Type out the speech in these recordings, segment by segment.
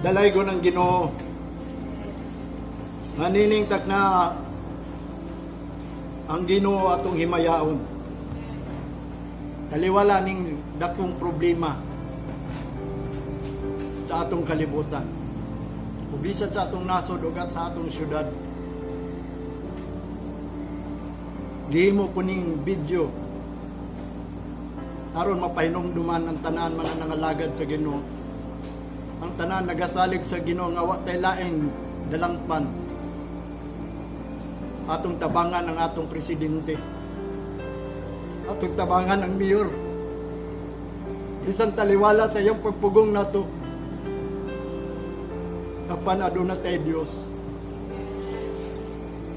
Dalaygo ng Ginoo. Naniningtag na ang Ginoo atong himayaon. Kaliwala ning dakong problema sa atong kalibutan. Ubisan sa atong nasod ug sa atong syudad. Gihimo kuning video aron mapahinumduman ang tanan mga nangalagad sa Ginoo. Ang tanan nagasalig sa Ginoo nga wa tay laing dalangpan. Atong tabangan ang atong presidente. Atong tabangan ang mayor. Bisan taliwala sa iyong pagpugong nato. Apan aduna tay Dios.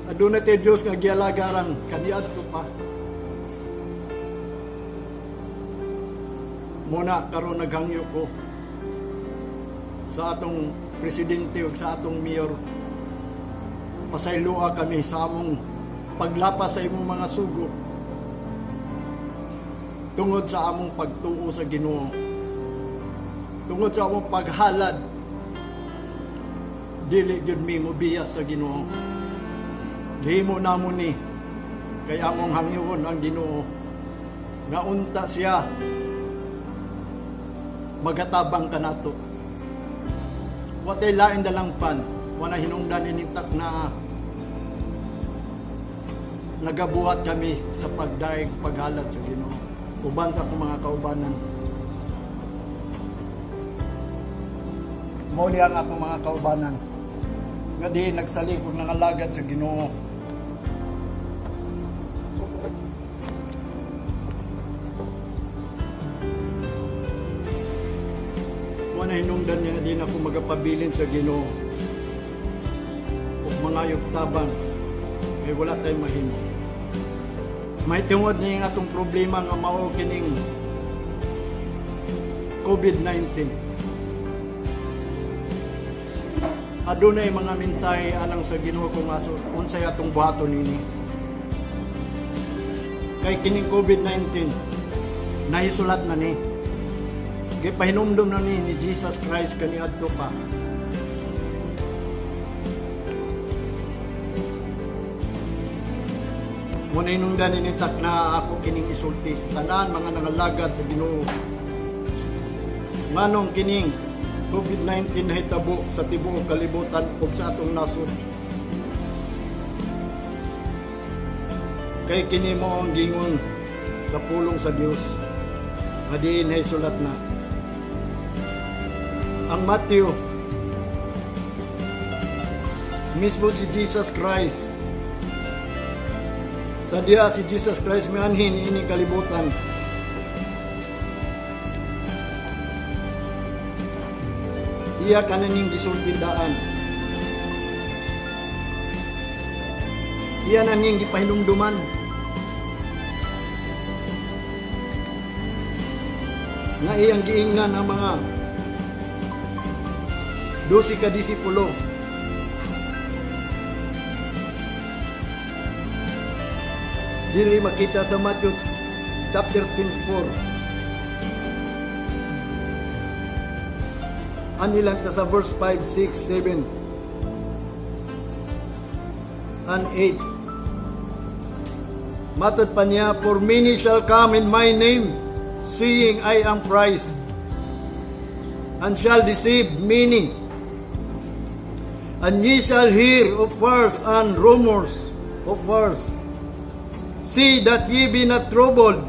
Aduna tay Dios nga gialagaran kaniadto pa. Muna karon naghangyo ko sa atong presidente ug sa atong mayor. Pasayloa kami sa among paglapas sa imong mga sugo tungod sa among pagtuo sa Ginoo, tungod sa among paghalad dili gyud mi mobiya sa Ginoo. Gihimo namon ni kay among hangyoon ang Ginoo nga unta siya magatabang kanato. Wa tay lain dalangpan, wala hinungdan inintak na nagabuhat kami sa pagdaig paghalad sa Ginoo uban sa akong mga kaubanan. Mao ang akong mga kaubanan nga di nagsalig ug nangalagad sa Ginoo. Wala hinungdan niya din ako magapabilin sa Ginoo ug mga yugtaban kay wala tayong mahimo. May tungod niya atong problema nga mao kining COVID-19. Adunay mga mensahe alang sa Ginoo kung unsay atong buhaton nini. Kay kining COVID-19 nahisulat na ni. Kay pahinumdum na ni Jesus Christ kaniadto pa. Muna inungdan initak na ako kining isulti sa tanan mga nangalagad sa Ginoo. Manong kining COVID-19 na hitabo sa tibuok kalibutan ug sa atong nasod. Kay kini mo ang gingon sa pulong sa Dios. Nga diin ay sulat na. Ang Matthew, mismo si Jesus Christ, sa diya si Jesus Christ may anhin ini kalibutan. Iya kananing gisultindaan. Iya naning gipahinumduman. Nga iyang giingnan ang mga 12 ka disipulo. Dili makita sa Matthew chapter 24. Anilang ta sa verse 5, 6, 7 and 8. Matod pa niya, for many shall come in my name, saying I am Christ, and shall deceive many. And ye shall hear of wars and rumors of wars. See that ye be not troubled,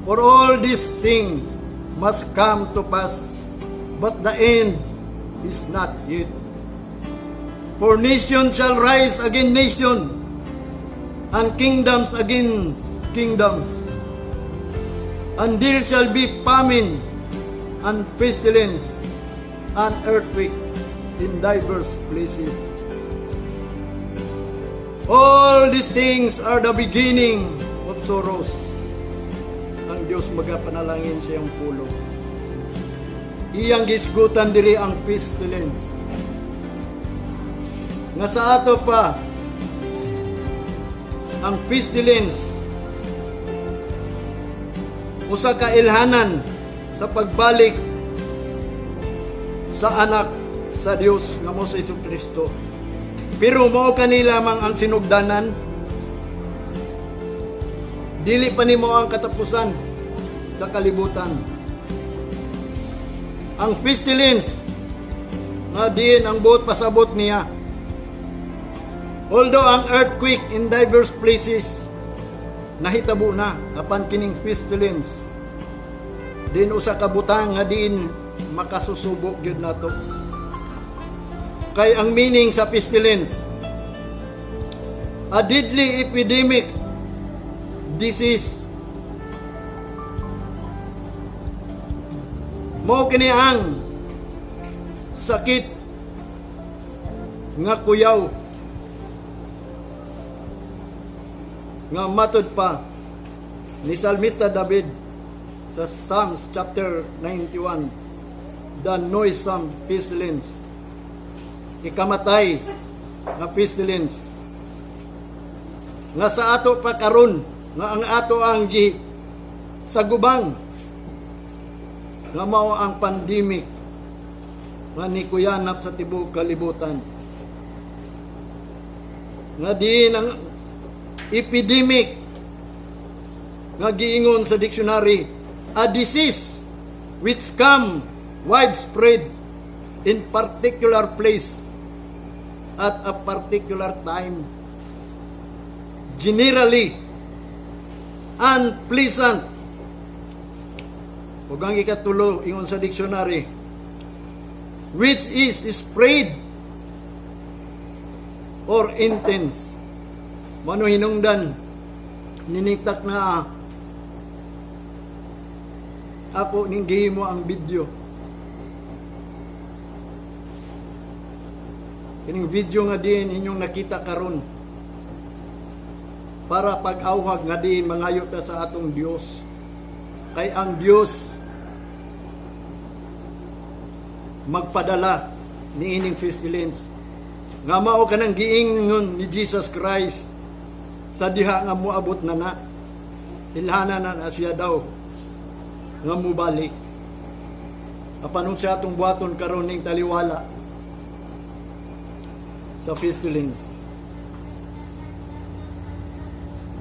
for all these things must come to pass, but the end is not yet. For nation shall rise against nation, and kingdoms against kingdoms. And there shall be famine, and pestilence, and earthquake in diverse places. All these things are the beginning of sorrows. Ang Diyos magapanalangin siyang pulo. Iyang gisgutan diri ang pestilence. Nga sa ato pa, ang pestilence, usa ka ilhanan sa pagbalik sa anak sa Dios nga mo sa Kristo. Pero mao kanila lamang ang sinugdanan. Dili pa nimo ang katapusan sa kalibutan. Ang pestilence nga diin ang buot pasabot niya. Although ang earthquake in diverse places nahitabo na apan kining pestilence, din usa ka butang nga diin makasusubo gyud nato. Kay ang meaning sa pestilence, a deadly epidemic disease. Mao kini ang sakit nga kuyaw nga matod pa ni Salmista David sa Psalms chapter 91, the noisome pestilence, ikamatay nga pestilence nga sa ato pa karon nga ang ato ang gi sa gubang nga mao ang pandemic nga nikuyanap sa tibuok kalibutan. Nga diin ang epidemic nga giingon sa dictionary, a disease which come widespread in particular place at a particular time, generally unpleasant. Ug ang ikatulo ingon sa dictionary, which is spread or intense. Mano hinungdan niniktak na ako ning gihimo ang video. Kining video nga din inyong nakita karon para pag-awhag nga din mangayo ta sa atong Dios. Kay ang Dios magpadala ni ining pestilence nga mao kanang giingon ni Jesus Christ sa diha nga moabot na ilhana na siya daw nga mubalik. Apan siya atong buhaton karon ning taliwala sa pestilence.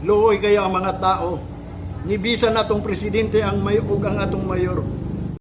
Luoy kaya ang mga tao, ni bisan natong presidente ang may ug ang atong mayor,